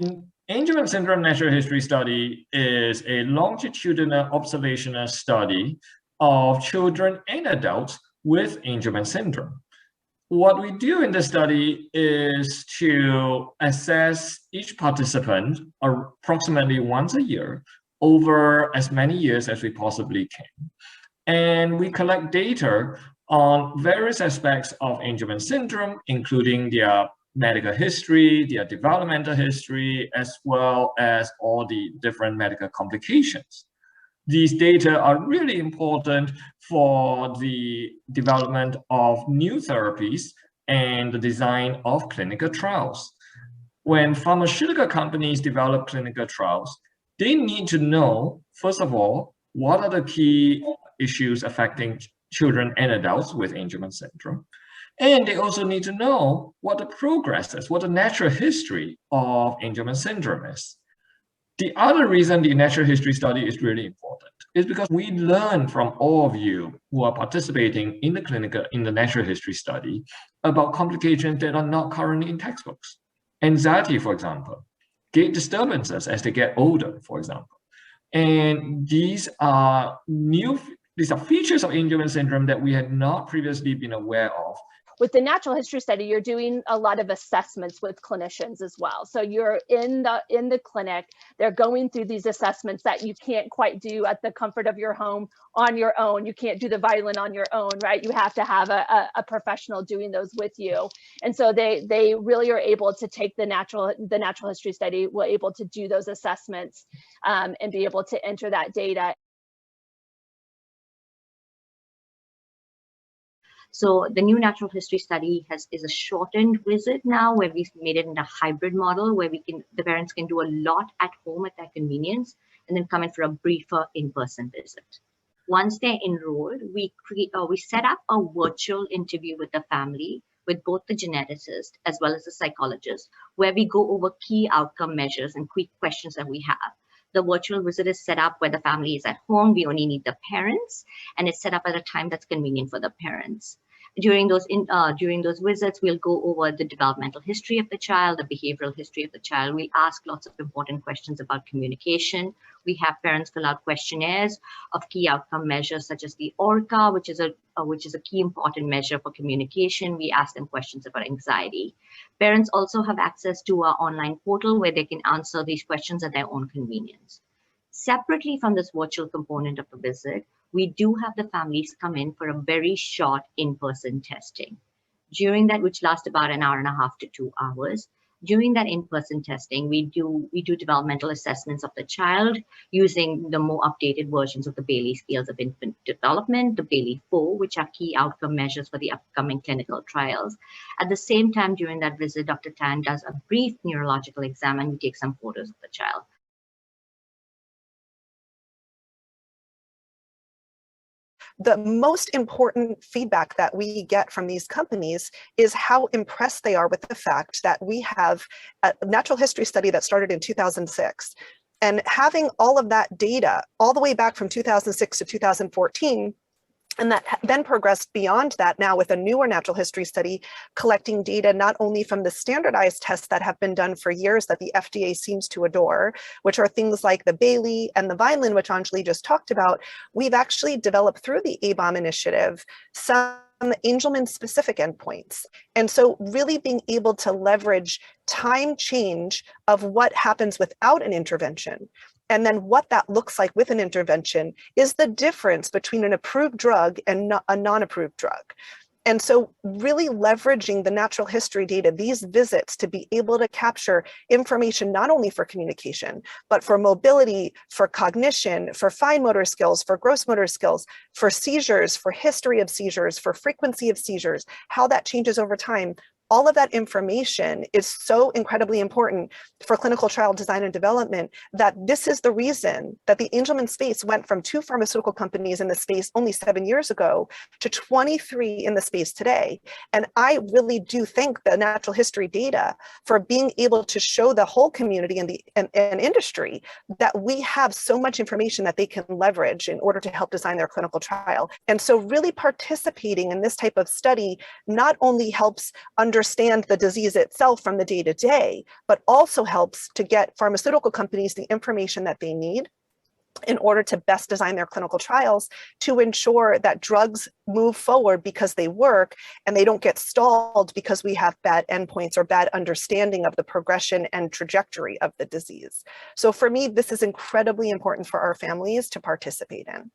Angelman syndrome natural history study is a longitudinal observational study of children and adults with Angelman syndrome. What we do in the study is to assess each participant approximately once a year over as many years as we possibly can. And we collect data on various aspects of Angelman syndrome, including their medical history, their developmental history, as well as all the different medical complications. These data are really important for the development of new therapies and the design of clinical trials. When pharmaceutical companies develop clinical trials, they need to know, first of all, what are the key issues affecting children and adults with Angelman syndrome. And they also need to know what the progress is, what the natural history of Angelman syndrome is. The other reason the natural history study is really important is because we learn from all of you who are participating in the natural history study about complications that are not currently in textbooks. Anxiety, for example, gait disturbances as they get older, for example. And these are features of Angelman syndrome that we had not previously been aware of. With the natural history study, you're doing a lot of assessments with clinicians as well. So you're in the clinic, they're going through these assessments that you can't quite do at the comfort of your home on your own. You can't do the violin on your own, right? You have to have a professional doing those with you. And so they really are able to take the natural history study, were able to do those assessments and be able to enter that data. So the new natural history study is a shortened visit now, where we've made it in a hybrid model where the parents can do a lot at home at their convenience and then come in for a briefer in-person visit. Once they're enrolled, we set up a virtual interview with the family, with both the geneticist as well as the psychologist, where we go over key outcome measures and quick questions that we have. The virtual visit is set up where the family is at home. We only need the parents, and it's set up at a time that's convenient for the parents. During those visits, we'll go over the developmental history of the child, the behavioral history of the child. We ask lots of important questions about communication. We have parents fill out questionnaires of key outcome measures such as the ORCA, which is a key important measure for communication. We ask them questions about anxiety. Parents also have access to our online portal where they can answer these questions at their own convenience. Separately from this virtual component of the visit, we do have the families come in for a very short in-person testing. During that, which lasts about an hour and a half to 2 hours, during that in-person testing, we do developmental assessments of the child using the more updated versions of the Bayley Scales of Infant Development, the Bayley-4, which are key outcome measures for the upcoming clinical trials. At the same time, during that visit, Dr. Tan does a brief neurological exam and we take some photos of the child. The most important feedback that we get from these companies is how impressed they are with the fact that we have a natural history study that started in 2006. And having all of that data all the way back from 2006 to 2014, and that then progressed beyond that now with a newer natural history study, collecting data not only from the standardized tests that have been done for years that the FDA seems to adore, which are things like the Bayley and the Vineland, which Anjali just talked about. We've actually developed through the ABOM initiative some Angelman specific endpoints. And so really being able to leverage time change of what happens without an intervention, and then what that looks like with an intervention is the difference between an approved drug and a non-approved drug. And so really leveraging the natural history data, these visits, to be able to capture information not only for communication, but for mobility, for cognition, for fine motor skills, for gross motor skills, for seizures, for history of seizures, for frequency of seizures, how that changes over time. All of that information is so incredibly important for clinical trial design and development that this is the reason that the Angelman space went from 2 pharmaceutical companies in the space only 7 years ago to 23 in the space today. And I really do thank the natural history data for being able to show the whole community and industry that we have so much information that they can leverage in order to help design their clinical trial. And so really participating in this type of study not only helps understand understand the disease itself from the day to day, but also helps to get pharmaceutical companies the information that they need in order to best design their clinical trials to ensure that drugs move forward because they work and they don't get stalled because we have bad endpoints or bad understanding of the progression and trajectory of the disease. So for me, this is incredibly important for our families to participate in.